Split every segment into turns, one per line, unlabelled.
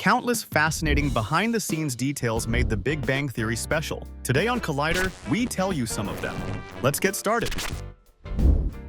Countless fascinating behind-the-scenes details made The Big Bang Theory special. Today on Collider, we tell you some of them. Let's get started.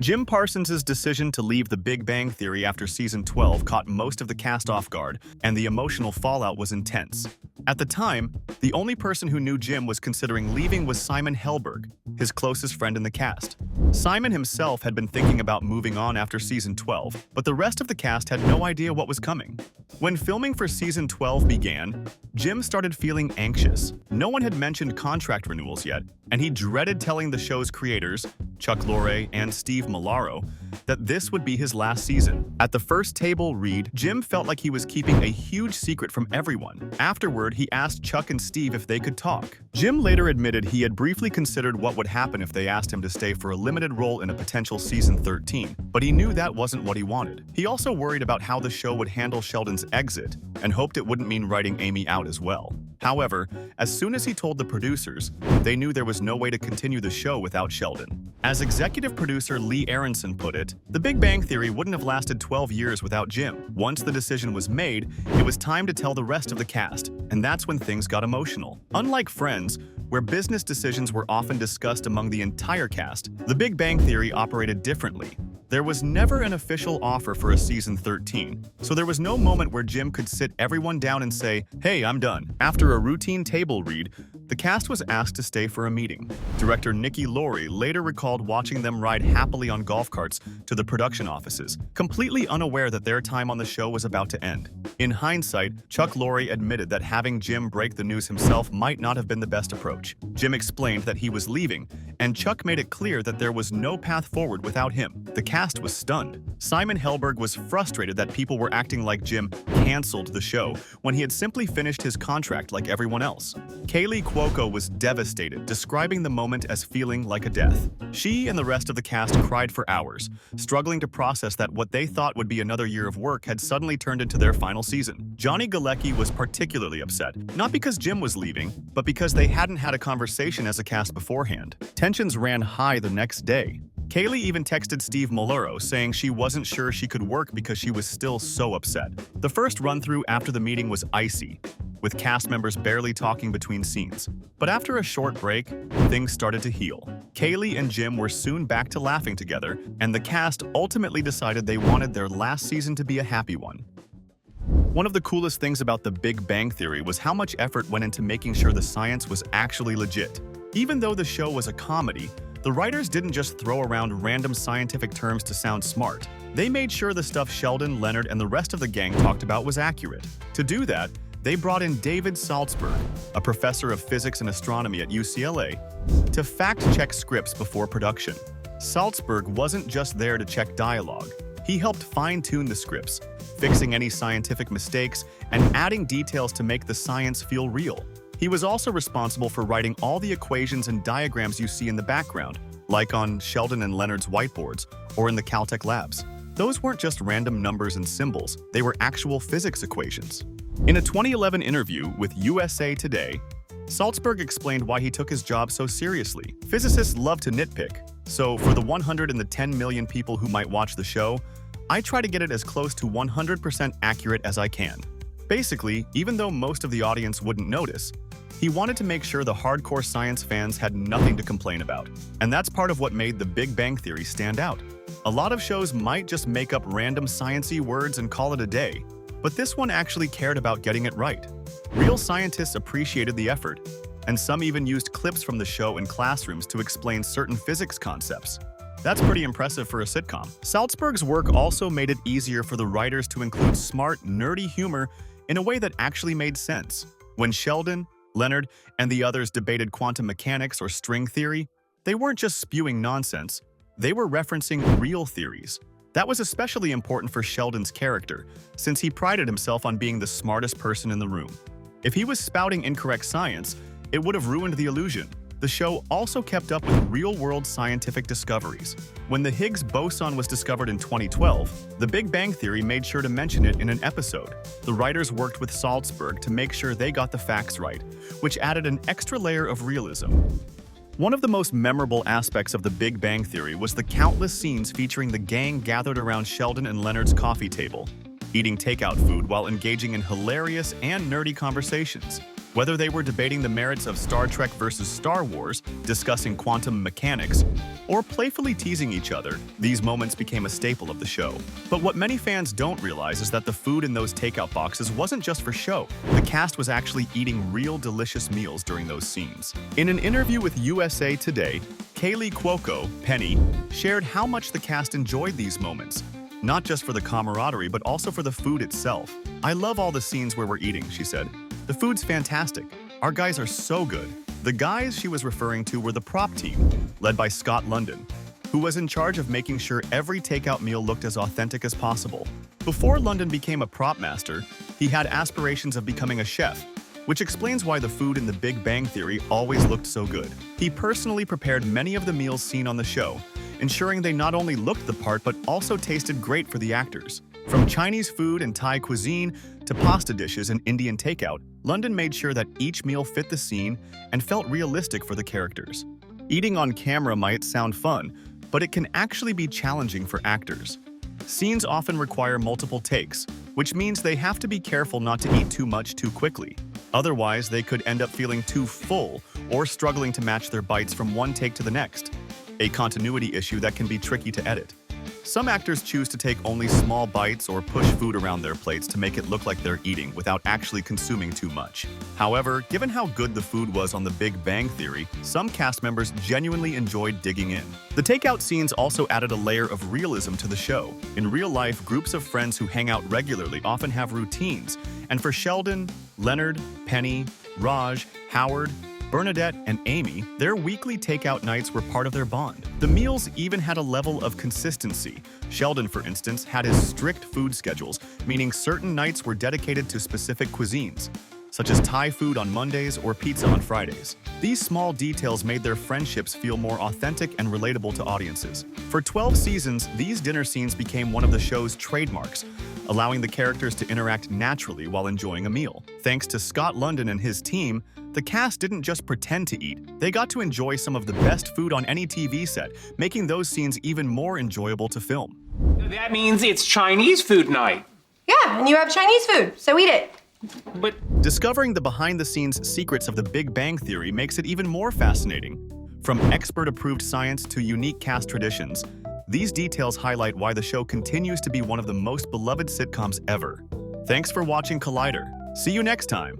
Jim Parsons' decision to leave The Big Bang Theory after season 12 caught most of the cast off guard, and the emotional fallout was intense. At the time, the only person who knew Jim was considering leaving was Simon Helberg, his closest friend in the cast. Simon himself had been thinking about moving on after season 12, but the rest of the cast had no idea what was coming. When filming for season 12 began, Jim started feeling anxious. No one had mentioned contract renewals yet, and he dreaded telling the show's creators, Chuck Lorre and Steve Malaro, that this would be his last season. At the first table read, Jim felt like he was keeping a huge secret from everyone. Afterward, he asked Chuck and Steve if they could talk. Jim later admitted he had briefly considered what would happen if they asked him to stay for a limited role in a potential season 13, but he knew that wasn't what he wanted. He also worried about how the show would handle Sheldon's exit and hoped it wouldn't mean writing Amy out as well. However, as soon as he told the producers, they knew there was no way to continue the show without Sheldon. As executive producer Lee Aronson put it, The Big Bang Theory wouldn't have lasted 12 years without Jim. Once the decision was made, it was time to tell the rest of the cast, and that's when things got emotional. Unlike Friends, where business decisions were often discussed among the entire cast, The Big Bang Theory operated differently. There was never an official offer for a season 13, so there was no moment where Jim could sit everyone down and say, "Hey, I'm done." After a routine table read, the cast was asked to stay for a meeting. Director Nikki Laurie later recalled watching them ride happily on golf carts to the production offices, completely unaware that their time on the show was about to end. In hindsight, Chuck Lorre admitted that having Jim break the news himself might not have been the best approach. Jim explained that he was leaving, and Chuck made it clear that there was no path forward without him. The cast was stunned. Simon Helberg was frustrated that people were acting like Jim canceled the show when he had simply finished his contract like everyone else. Kaylee Cuoco was devastated, describing the moment as feeling like a death. She and the rest of the cast cried for hours, struggling to process that what they thought would be another year of work had suddenly turned into their final season. Johnny Galecki was particularly upset, not because Jim was leaving, but because they hadn't had a conversation as a cast beforehand. Tensions ran high the next day. Kaylee even texted Steve Malaro saying she wasn't sure she could work because she was still so upset. The first run-through after the meeting was icy, with cast members barely talking between scenes. But after a short break, things started to heal. Kaylee and Jim were soon back to laughing together, and the cast ultimately decided they wanted their last season to be a happy one. One of the coolest things about The Big Bang Theory was how much effort went into making sure the science was actually legit. Even though the show was a comedy, the writers didn't just throw around random scientific terms to sound smart. They made sure the stuff Sheldon, Leonard, and the rest of the gang talked about was accurate. To do that, they brought in David Saltzberg, a professor of physics and astronomy at UCLA, to fact-check scripts before production. Saltzberg wasn't just there to check dialogue. He helped fine-tune the scripts, fixing any scientific mistakes and adding details to make the science feel real. He was also responsible for writing all the equations and diagrams you see in the background, like on Sheldon and Leonard's whiteboards or in the Caltech labs. Those weren't just random numbers and symbols, they were actual physics equations. In a 2011 interview with USA Today, Saltzberg explained why he took his job so seriously. Physicists love to nitpick, so for the 110 million people who might watch the show, I try to get it as close to 100% accurate as I can. Basically, even though most of the audience wouldn't notice, he wanted to make sure the hardcore science fans had nothing to complain about. And that's part of what made The Big Bang Theory stand out. A lot of shows might just make up random sciencey words and call it a day, but this one actually cared about getting it right. Real scientists appreciated the effort, and some even used clips from the show in classrooms to explain certain physics concepts. That's pretty impressive for a sitcom. Saltzberg's work also made it easier for the writers to include smart, nerdy humor in a way that actually made sense. When Sheldon, Leonard, and the others debated quantum mechanics or string theory, they weren't just spewing nonsense, they were referencing real theories. That was especially important for Sheldon's character, since he prided himself on being the smartest person in the room. If he was spouting incorrect science, it would have ruined the illusion. The show also kept up with real-world scientific discoveries. When the Higgs boson was discovered in 2012, The Big Bang Theory made sure to mention it in an episode. The writers worked with Saltzberg to make sure they got the facts right, which added an extra layer of realism. One of the most memorable aspects of The Big Bang Theory was the countless scenes featuring the gang gathered around Sheldon and Leonard's coffee table. eating takeout food while engaging in hilarious and nerdy conversations. Whether they were debating the merits of Star Trek versus Star Wars, discussing quantum mechanics, or playfully teasing each other, these moments became a staple of the show. But what many fans don't realize is that the food in those takeout boxes wasn't just for show. The cast was actually eating real delicious meals during those scenes. In an interview with USA Today, Kaylee Cuoco, Penny, shared how much the cast enjoyed these moments. Not just for the camaraderie, but also for the food itself. "I love all the scenes where we're eating," she said. "The food's fantastic. Our guys are so good." The guys she was referring to were the prop team, led by Scott London, who was in charge of making sure every takeout meal looked as authentic as possible. Before London became a prop master, he had aspirations of becoming a chef, which explains why the food in The Big Bang Theory always looked so good. He personally prepared many of the meals seen on the show, ensuring they not only looked the part but also tasted great for the actors. From Chinese food and Thai cuisine to pasta dishes and Indian takeout, London made sure that each meal fit the scene and felt realistic for the characters. Eating on camera might sound fun, but it can actually be challenging for actors. Scenes often require multiple takes, which means they have to be careful not to eat too much too quickly. Otherwise, they could end up feeling too full or struggling to match their bites from one take to the next, a continuity issue that can be tricky to edit. Some actors choose to take only small bites or push food around their plates to make it look like they're eating without actually consuming too much. However, given how good the food was on The Big Bang Theory, some cast members genuinely enjoyed digging in. The takeout scenes also added a layer of realism to the show. In real life, groups of friends who hang out regularly often have routines, and for Sheldon, Leonard, Penny, Raj, Howard, Bernadette, and Amy, their weekly takeout nights were part of their bond. The meals even had a level of consistency. Sheldon, for instance, had his strict food schedules, meaning certain nights were dedicated to specific cuisines, such as Thai food on Mondays or pizza on Fridays. These small details made their friendships feel more authentic and relatable to audiences. For 12 seasons, these dinner scenes became one of the show's trademarks, allowing the characters to interact naturally while enjoying a meal. Thanks to Scott London and his team, the cast didn't just pretend to eat. They got to enjoy some of the best food on any TV set, making those scenes even more enjoyable to film.
That means it's Chinese food night.
Yeah, and you have Chinese food, so eat it.
But
Discovering the behind-the-scenes secrets of The Big Bang Theory makes it even more fascinating. From expert-approved science to unique cast traditions, these details highlight why the show continues to be one of the most beloved sitcoms ever. Thanks for watching Collider. See you next time.